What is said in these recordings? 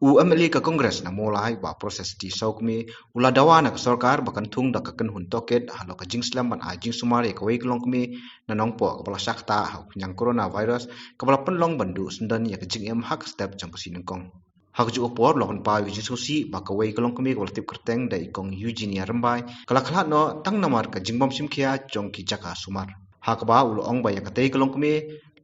UMLA ka Kongres na mulai ba proses di Sawkmie ula dawa na ka sarkar bakan thung da ka kynhun tohkit halor ka jingslam ban ajing sumar ka wei klongkmi na nongpo ka bala sakta hau nyang coronavirus ka bala penlong bandu sendan ya ka jingem hak step jampusi nengkong hak ju opor lokon pa wi susi ba ka wei klongkmi ka bala tip kerteng da ikong Eugenia rembai kala khala no tang namar ka jingbom simkhia jong ki jaka sumar hak ba ulo ong ba ya ka tei klongkmi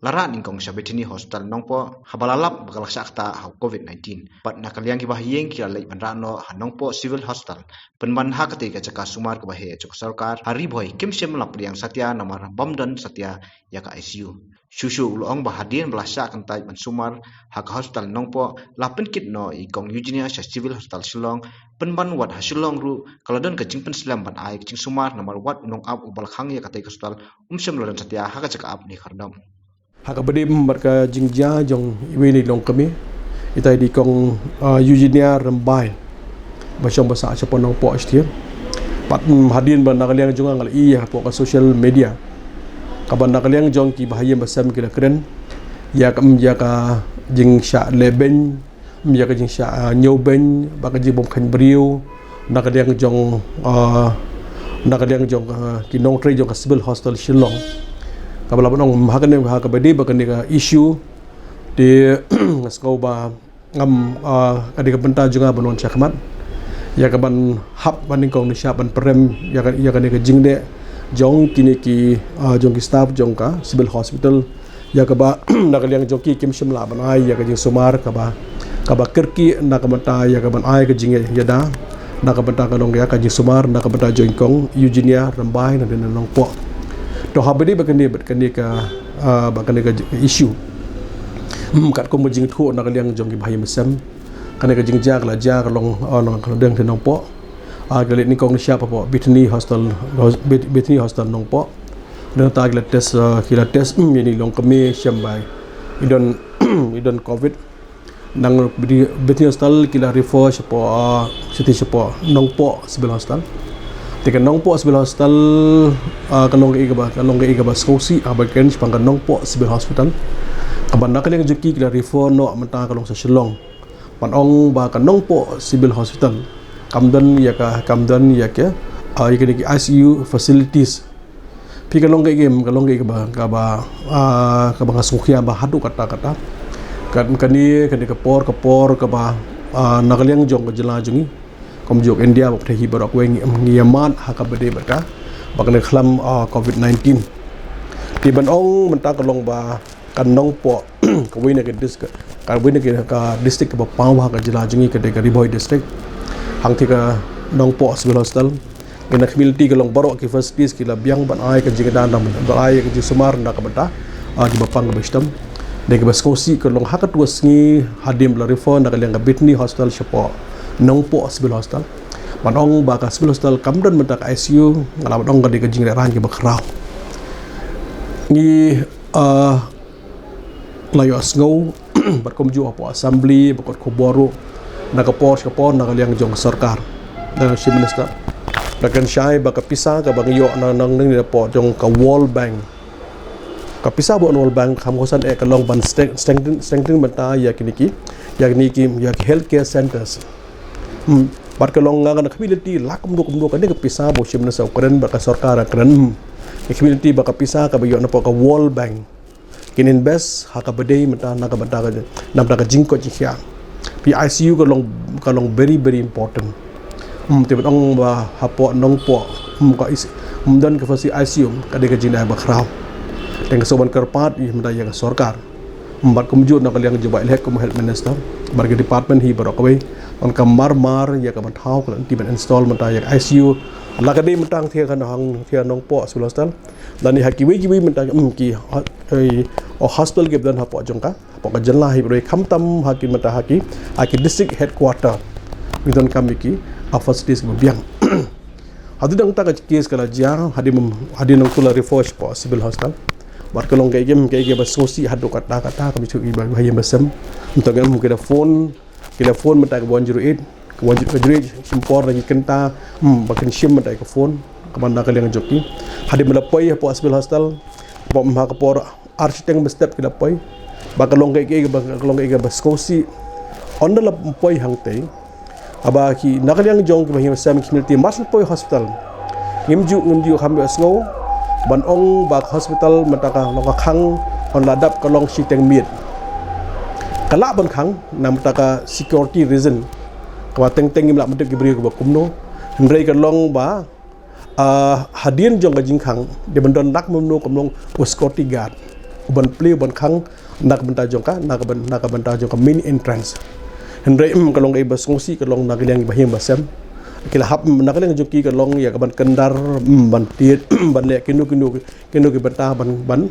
lara ningkong sabetini hospital nongpo habalalap bakal sakta hau COVID-19 pat na kaliang ki bahyeng ki alai panrano hanongpo civil hospital penban hak te ka caka sumar ka bahye chok sarkar hari boy kimsem lapriang satya namar bamdan satya ya ka ICU shushu ulong bahadien belasa kantai ban sumar hak hospital nongpo lapen kit no ikong Eugenia sa civil hospital Shillong penban wat hasilong ru kaladon ka jingpen slam ban ai jing sumar namar wat nong ab ubal khang ya ka te hospital umsem ladan satya hak caka ab ni khardam hak bedi mereka jingja jong iwini long kami itai di kong Eugenia rembai basong basa siapa nong po astir pat hadin ban nakaliang jong ngal iya po ka social media kaban nakaliang jong ki bahaya basam kira keren ya ka jing sha leben ya ka jing sha nyoben ba ka jing bom khan briu nakaliang jong ki nong tre jong ka civil hostel Shillong kabala banong hakane hakabedi bakane ka issue di ngaskau ba ngam kadika benta juga banon chakmat ya kaban hap baning kong nisha ban prem ya kan ka jingde jong kini ki jong ki staff jong ka civil hospital ya kaba nakaliang jong ki kim shimla ban ai ya ka jing sumar kaba kerki nakamata ya kaban ai ka jinge yada nakamata ka long ya ka jing sumar nakamata jong kong Eugenia rambai na den nong po to habedi bakane ka issue kat ko mojing thu na kaliang jong ki bhai mesam kane ka jingja kala ja kalong nong kalodeng tenong po galit ni kong siapa po Bethany hostel nong po dan ta kila test ni long kami syambai idon covid nang Bethany hostel kila refer siapa siti siapa nong po civil hostel Tika nong po civil hospital kalong iga ba skosi abaken pang nong po civil hospital kaban nakaliang juki kila refer no menta kalong sa Shillong panong ba kanong po civil hospital kamdan ya ke ikini ICU facilities pi kalong ba ngasukhia ba hadu kata kani ka por ka ba nakaliang jong ka jela jungi komjok India bakte hi barok wengi ngiamat hakabede baka bakne khlam COVID-19 tiban ong menta kalong ba kanong po kawina ke district ka district ba pawha ka jila jungi ke de riboy district hang tika nong po civil hospital ina community kalong barok ki facilities ki labyang ban ai ka jingda nam ba ai ka sumar na ka bata ki bapang ka bestam de ka baskosi kalong hakat wasngi hadim la refer na kalyang ka Bethany hospital siapa nong po civil hospital manong ba ka civil hospital kamdan menta ka ICU ngala dong ka de ka jingda ran ki bakrau ni layo asngau berkomju apa assembly bakot koboru nakapor na kalyang jong sarkar na chief minister dakan syai baka pisa ka bang yo nang ning po jong ka World Bank ka pisa bo World Bank khamkosan e kalong ban strengthen mata ya kiniki ya healthcare centers bar kalong nga na community lakum do kan ka pisa bo chief minister kren baka sarkar kren community baka pisa ka bayo na po ka World Bank kin invest hakabade mata nakabata ka namta ka jingko jikhya pi ICU kalong very very important tibat ong ba hapo nong po ka dan ka fasi ICU kade ka jinda ba khrau teng soban karpat i mata ya ka sarkar mbat kumju na kaliang juba elek kum health minister barga department hi barokwe on ka mar ya ka banthau ka tiban install mata ya ICU la ka de matang thia kan hang thia nong po sulostal dan ni hakiwi mata ki hospital ke dan hapo jongka hapo ka janla hi roi khamtam hakim mata haki district headquarter midon kamiki facilities biang hadu dang ta ka case kala jang hadin tula reforce po civil hospital bar kalong ke ba sosi hadu kata kami chu i bahaya basam untagan mu keda phone mata ka 108 simpor lagi kenta bakin sim mata ka phone kamanda kaliang joki hadi malapoi po civil hospital po mahakapor architect step kila poi bakalong ke ba skosi onda la poi hang te aba ki nakaliang jong ki bahim sam community masal poi hospital ngimju hambe sngo ban ong ba hospital mataka loka khang on ladap kalong si teng miet kala ban khang nam taka security reason kwa teng im la mate ki bri ko kumno ndrei kalong ba hadien jong ka jingkhang de bandon nak mumno komlong security guard ban play ban khang nak banta jong ka nak banta jong ka main entrance hendrei kalong e bas ngosi kalong nakaliang bahim basam kila hap nakaliang jong ki kalong ya ka ban kendar ban tiet ban le kinu ki banta ban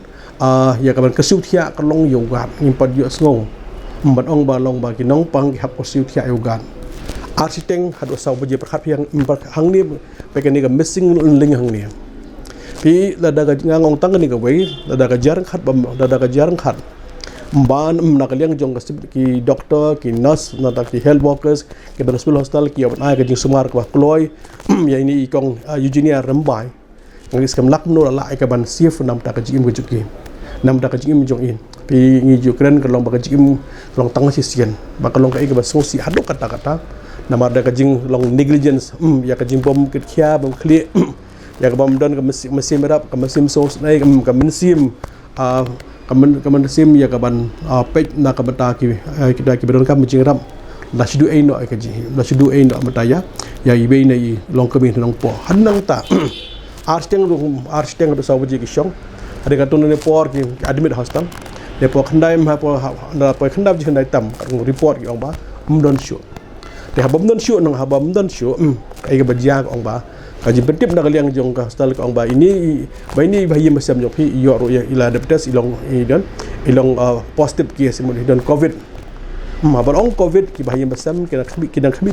ya ka ban kasiu thia kalong yoga impad yo sngo ban ong ba long ba ki nong pang hap kasiu thia yoga architect hadu saw baje prakhat yang hang ni pekani ka missing link hang ni pi lada ga ngong tang ni ka wei lada ga jarang khat ban nakaliang jong ki doctor ki nurse nata ki health workers ki hospital ki ban ai ka jing sumar ka kloi ya ini ikong Eugenia Rambai ngis kam lak no la ka ban sif nam ta ka jing ko juki nam ta ka jing jong in pi ngi ju kren ka long ba ka jing long tang si sian ba ka long ka ba sosi hadu kata nama ada kajing long negligence ya kajing bom ketia bom kli ya bom don ke mesin merap ke mesin sos naik ke mesin ya kaban pek na ka bata ki kita ki beron kam jing ram la shidu ai no mata ya ibe nei long kemi long po hanang ta arsteng do sawaji ki shong ada katun ne por ki admit hospital de po khandai ma po na po khandap ji khandai tam report ki ong ba don show te habam don show ai ga bajia ong ba ka jim pentip na kaliang jong ka hostel ka ong ba ini bayi masam jong phi yo ro ya ila deptes ilong positive case mun don covid habar ong covid ki bayi masam kidang khami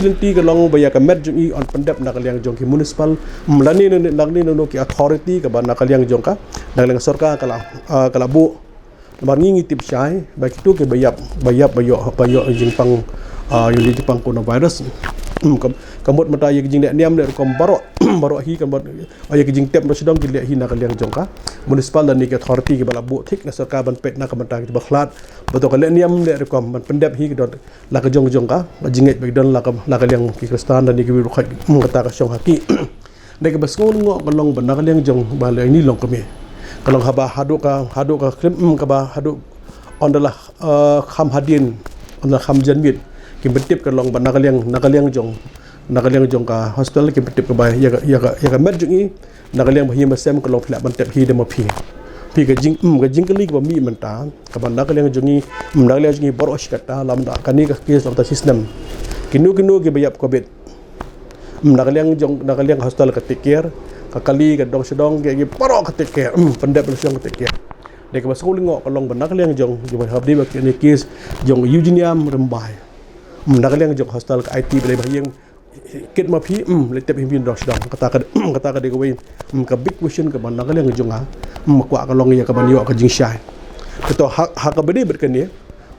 lenti ka long baya ka met jong i on pendap na kaliang jong ki municipal lani no ki authority ka ba na kaliang jong ka nang sarkar kala bu marngi tip syai baik itu ke bayap bayo jingpang yuli jipang coronavirus kamot mata ye jing nek niam nek kom baro hi kamot ye jing tep no sidong gile hi na kaliang jongka municipal dan ni ke authority ke bala bu thik na sarkar ban pet na kamata ke baklat beto kale niam nek kom ban pendep hi ke dot la ke jongka jinget bag don la kaliang ki kristan dan ni ke biru khat kata ka syong haki nek basngon ngo kalong ban na kaliang jong bala ini long kami kalong haba hadu ka krim ka ba hadu ondalah kham hadin ondalah kham janmit ki betip kalong ban nakaliang jong ka hospital ki betip ka ba ya ka met jungi nakaliang bahia masam kalong phla ban tep hi de ma phi ka jingkali ka mi manta ka ban nakaliang jungi baro shikata lam da kani ka case of the system kinu ki bayap covid nakaliang hospital ka take care kakali ka dong sedong ke paro ka take care pendap lu ka take care dek ba skul ngo kalong ban nakaliang jong habdi ba ni case jong Eugenia Rambai nakaliang jong hostel ka IT bele bahiyang kit ma phi le tep him dong sedong kata ka de ko wei ka big question ka ban nakaliang jong ha kwa kalong ya ka ban yo ka jing shai to ha ka bede berkani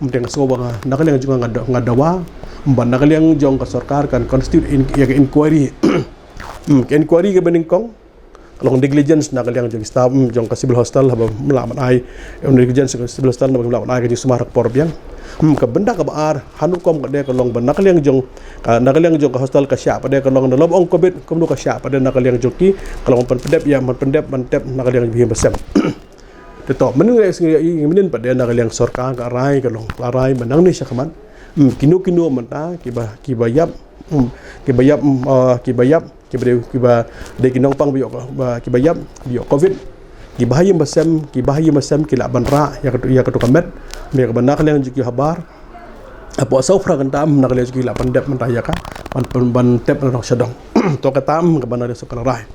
mteng so ba nakaliang jong ngadawa ban nakaliang jong ka sarkar kan constitute ya ka inquiry inquiry ke bening kong kalong negligence na kaliang jong staff jong ka civil hostel haba melaman ai negligence ka civil hostel melaman ai ka jing sumarak porbiang ka benda ka baar hanukom ka de kalong ban nakaliang jong ka hostel ka sya pada kalong na lob ong covid komno ka sya pada nakaliang jong ki kalong pan pendep ya man pendep nakaliang bihim basam teto menung menen pada nakaliang sarkar ka rai kalong larai menang ni syakaman kinu menta ki bayap kiba de kinong pang biyo kiba yap biyo covid kibahayim basam kila banra ya katu kamet me ka banak lang juki habar apo asaw fra kan tam nak le juki la pandep mentaya ka ban tep na sadong to ka tam ka banare so kala rai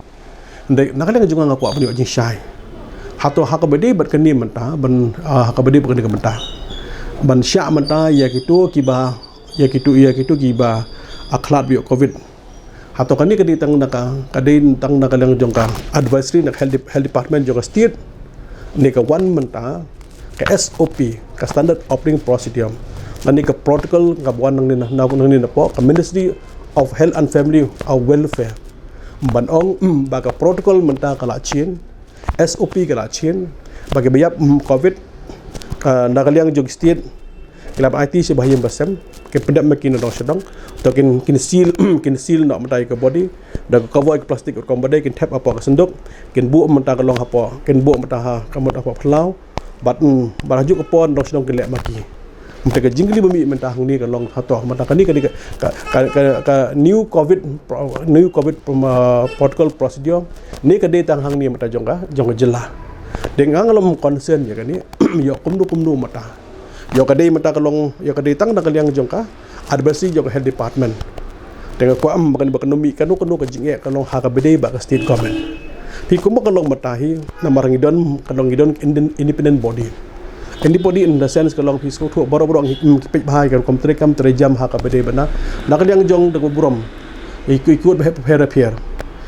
ndek nak le juga ngaku apa ni jing shai hato hakabedi berkeni menta ban hakabedi berkeni ka menta ban sya menta ya kitu kiba akhlad biyo covid hato kani kadi tang nakalang jong ka advisory nak health department jong state ni ka one menta ka SOP ka standard operating procedure nani ka protocol ka buan nang ni na po ka Ministry of Health and Family Welfare banong ba ka protocol menta kala chin SOP kala chin bagi bayap covid ka nakalang jong state kelab IT sebahayam basam ke pendap makin dong sedang to kin seal nak mentai ke body dak cover ke plastik ko badai kin tap apa ke senduk kin bu mentah ke long apa kin bu mentah ha kamot apa pelau bat baraju ke pon dong sedang kelab maki mentah ke jingli bumi mentah ni ke long hatoh mentah kan ni ka new covid protocol procedure ni ke datang hang ni mentah jong jelah dengan lom concern ya kan ni yo kumdu mata yo kadai mata kalong yo kadai tang nak liang jongka advisory jo health department dengan kuam bakan ekonomi kanu ke jinge kalong ha ka bedai ba state government pi kumo kalong matahi na marangidon kalong idon independent body in the sense kalong fisco thu boro-boro pek bahai kan kom trejam ha ka bedai bana nak liang jong de burom ikut repair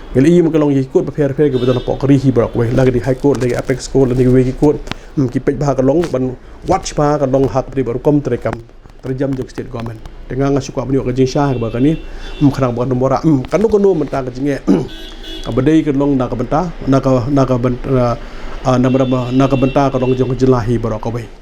Gali mo kalong ikut paper ke betul nak kerihi berak weh lagi di high court lagi apex court lagi wegi court kipek bah kalong ban watch bah kalong hak pri baru kom terjam jog state government dengan ngasuka bani ka jinsha ba kan ni kharang ba nombora kanu mentang ka jinge abadai kalong nak benta nak benta kalong jong jelahi berak weh